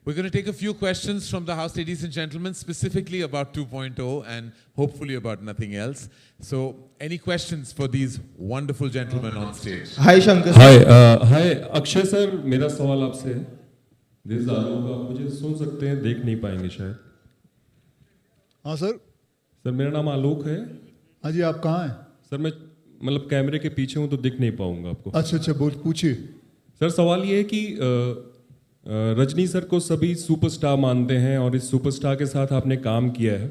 We're going to take a few questions from the house, ladies and gentlemen, specifically about 2.0 and hopefully about nothing else. So, any questions for these wonderful gentlemen on stage? Hi Shankar. Hi Akshay sir, मेरा सवाल आपसे है। This is आलोक, आप मुझे सुन सकते हैं, देख नहीं पाएंगे शायद। हाँ सर। सर मेरा नाम आलोक है। हाँ जी, आप कहाँ हैं? सर मैं मतलब कैमरे के पीछे हूँ तो दिख नहीं पाऊंगा आपको। अच्छा अच्छा, बोल पूछिए। सर सवाल ये है कि रजनी सर को सभी सुपरस्टार मानते हैं और इस सुपरस्टार के साथ आपने काम किया है,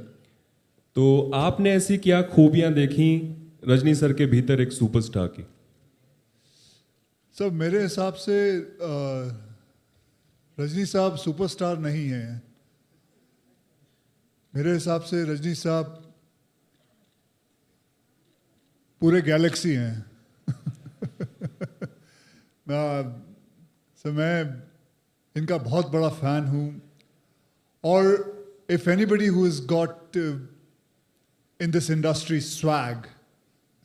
तो आपने ऐसी क्या खूबियां देखी रजनी सर के भीतर एक सुपरस्टार की? सर मेरे हिसाब से रजनी साहब सुपरस्टार नहीं हैं। मेरे हिसाब से रजनी साहब पूरे गैलेक्सी हैं। मैं इनका बहुत बड़ा फैन हूँ, और if anybody who is got in this industry swag,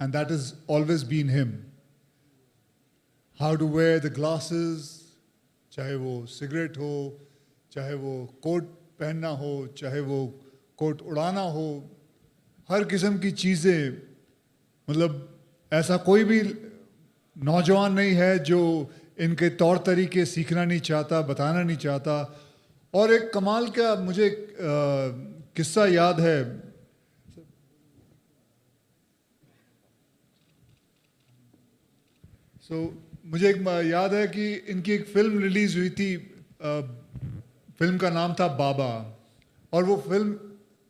and that is always been him, how to wear the glasses, चाहे वो सिगरेट हो, चाहे वो कोट पहनना हो, चाहे वो कोट उड़ाना हो, हर किस्म की चीज़ें, मतलब ऐसा कोई भी नौजवान नहीं है जो इनके तौर तरीके सीखना नहीं चाहता, बताना नहीं चाहता। और एक कमाल का मुझे किस्सा याद है। मुझे एक याद है कि इनकी एक फिल्म रिलीज हुई थी, फिल्म का नाम था बाबा, और वो फिल्म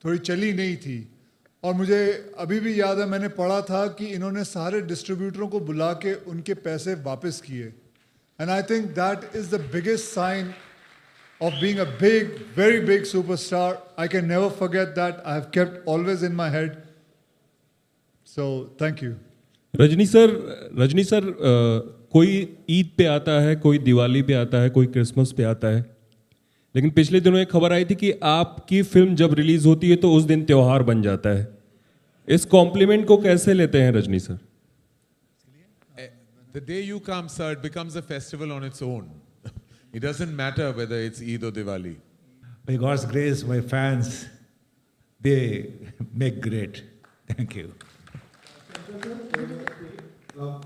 थोड़ी चली नहीं थी। और मुझे अभी भी याद है, मैंने पढ़ा था कि इन्होंने सारे डिस्ट्रीब्यूटरों को बुला के उनके पैसे वापस किए। And I think that is the biggest sign of being a big, very big superstar. I can never forget that. I have kept always in my head. So, thank you. Rajni sir कोई ईद पे आता है, कोई दिवाली पे आता है, कोई Christmas पे आता है, लेकिन पिछले दिनों एक खबर आई थी कि आपकी फिल्म जब रिलीज होती है तो उस दिन त्योहार बन जाता है। इस कॉम्प्लीमेंट को कैसे लेते हैं Rajni sir? The day you come, sir, it becomes a festival on its own. It doesn't matter whether it's Eid or Diwali. By God's grace, my fans, they make great. Thank you.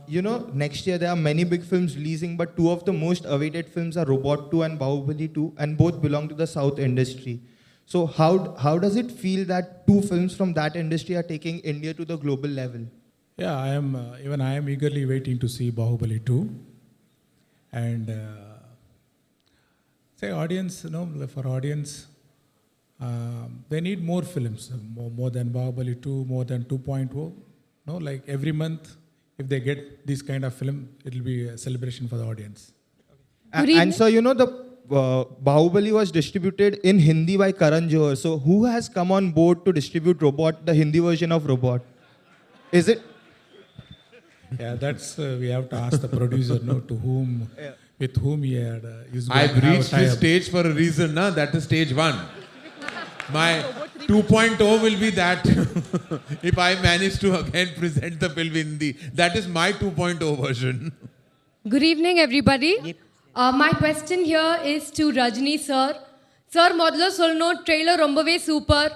You know, next year there are many big films releasing, but two of the most awaited films are Robot 2 and Bahubali 2, and both belong to the South industry. So how does it feel that two films from that industry are taking India to the global level? Yeah, I am eagerly waiting to see Bahubali 2. And audience, for audience, they need more films, more than Bahubali 2, more than 2.0. Like every month, if they get this kind of film, it will be a celebration for the audience. And so, the Bahubali was distributed in Hindi by Karan Johar. So who has come on board to distribute Robot, the Hindi version of Robot? Is it? Yeah, that's we have to ask the producer, to whom, with whom he had. I've reached this stage for a reason, na? That is stage 1. My 2.0 will be that. If I manage to again present the film in Hindi, that is my 2.0 version. Good evening, everybody. My question here is to Rajni sir. Sir, modlo solno trailer rombave super.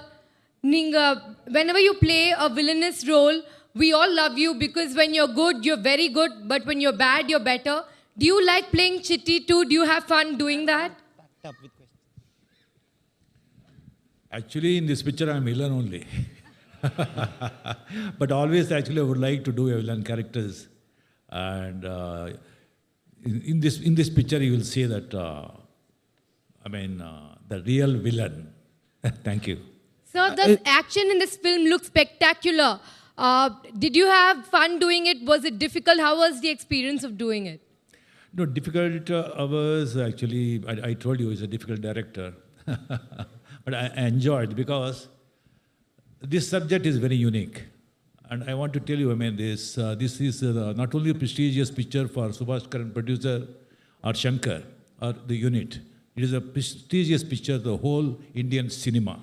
Ninga, whenever you play a villainous role, we all love you because when you're good, you're very good. But when you're bad, you're better. Do you like playing Chitti too? Do you have fun doing that? Actually, in this picture, I'm villain only. But always, actually, I would like to do a villain characters. And in this picture, you will see that, the real villain. Thank you. Sir, the action in this film looks spectacular. Did you have fun doing it? Was it difficult? How was the experience of doing it? No, difficult hours, actually, I told you, he's a difficult director. But I enjoyed because this subject is very unique. And I want to tell you, this is not only a prestigious picture for Subhash Karan, producer, or Shankar, or the unit. It is a prestigious picture of the whole Indian cinema.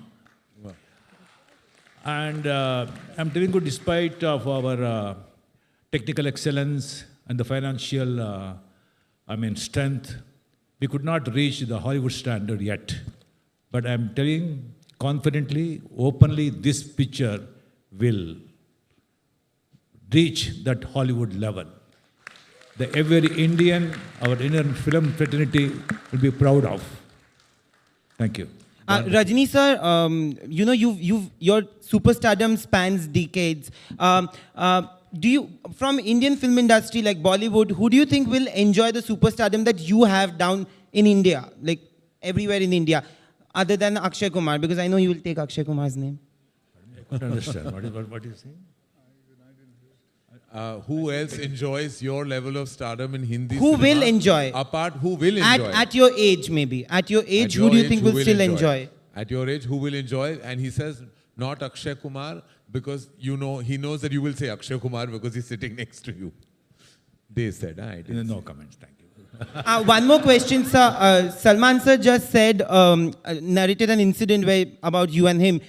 And I'm telling you, despite of our technical excellence and the financial, strength, we could not reach the Hollywood standard yet. But I'm telling confidently, openly, this picture will reach that Hollywood level. Every Indian, our Indian film fraternity will be proud of. Thank you. Rajni sir, your superstardom spans decades. Do you, from Indian film industry like Bollywood, who do you think will enjoy the superstardom that you have down in India, like everywhere in India, other than Akshay Kumar? Because I know you will take Akshay Kumar's name. I couldn't understand. What is saying? Who else enjoys your level of stardom in Hindi Who cinema? will enjoy? Who will enjoy? At your age, maybe. At your age, who do you think will still enjoy? At your age, who will enjoy? And he says, not Akshay Kumar, because he knows that you will say Akshay Kumar because he's sitting next to you. They said, I didn't. No comments, thank you. One more question, sir. Salman sir just said, narrated an incident about you and him.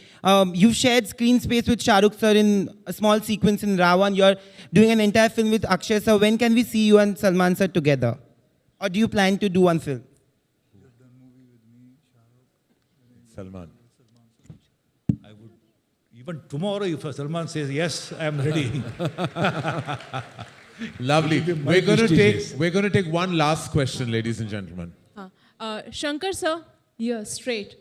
You've shared screen space with Shah Rukh sir in a small sequence in Ravan. You're doing an entire film with Akshay sir. When can we see you and Salman sir together? Or do you plan to do one film? Salman. I would, even tomorrow, if Salman says yes, I am ready. Lovely. We're going to take one last question, ladies and gentlemen. Shankar sir, yeah, straight.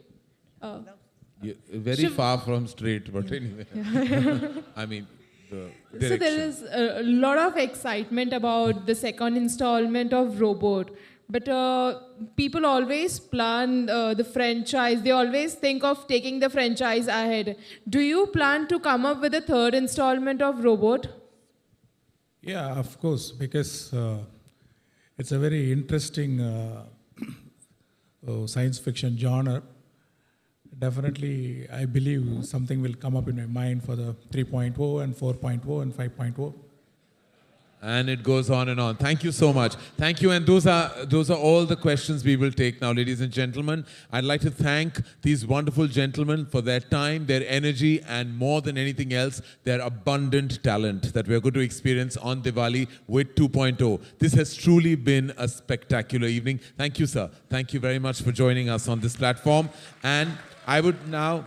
Very far from straight, but anyway. I mean, the direction. So there is a lot of excitement about the second installment of Robot. But people always plan the franchise. They always think of taking the franchise ahead. Do you plan to come up with a third installment of Robot? Yeah, of course, because it's a very interesting science fiction genre. Definitely, I believe something will come up in my mind for the 3.0 and 4.0 and 5.0. And it goes on and on. Thank you so much. Thank you. And those are all the questions we will take now, ladies and gentlemen. I'd like to thank these wonderful gentlemen for their time, their energy, and more than anything else, their abundant talent that we're going to experience on Diwali with 2.0. This has truly been a spectacular evening. Thank you, sir. Thank you very much for joining us on this platform. And I would now,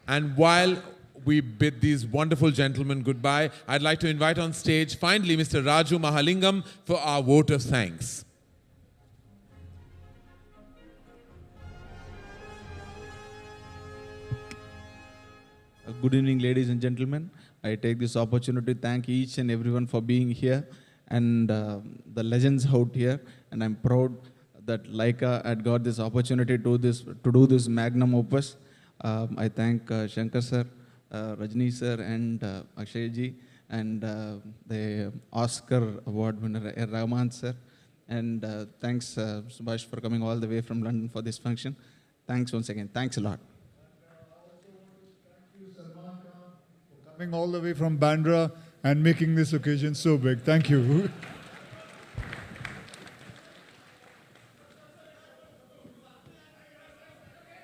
and while we bid these wonderful gentlemen goodbye, I'd like to invite on stage finally Mr. Raju Mahalingam for our vote of thanks. Good evening, ladies and gentlemen. I take this opportunity to thank each and everyone for being here and the legends out here. And I'm proud that Laika had got this opportunity to do this magnum opus. I thank Shankar sir, Rajni sir, and Akshay ji, and the Oscar award winner Rahman sir. And thanks Subhash for coming all the way from London for this function. Thanks once again. Thanks a lot. Coming all the way from Bandra and making this occasion so big. Thank you.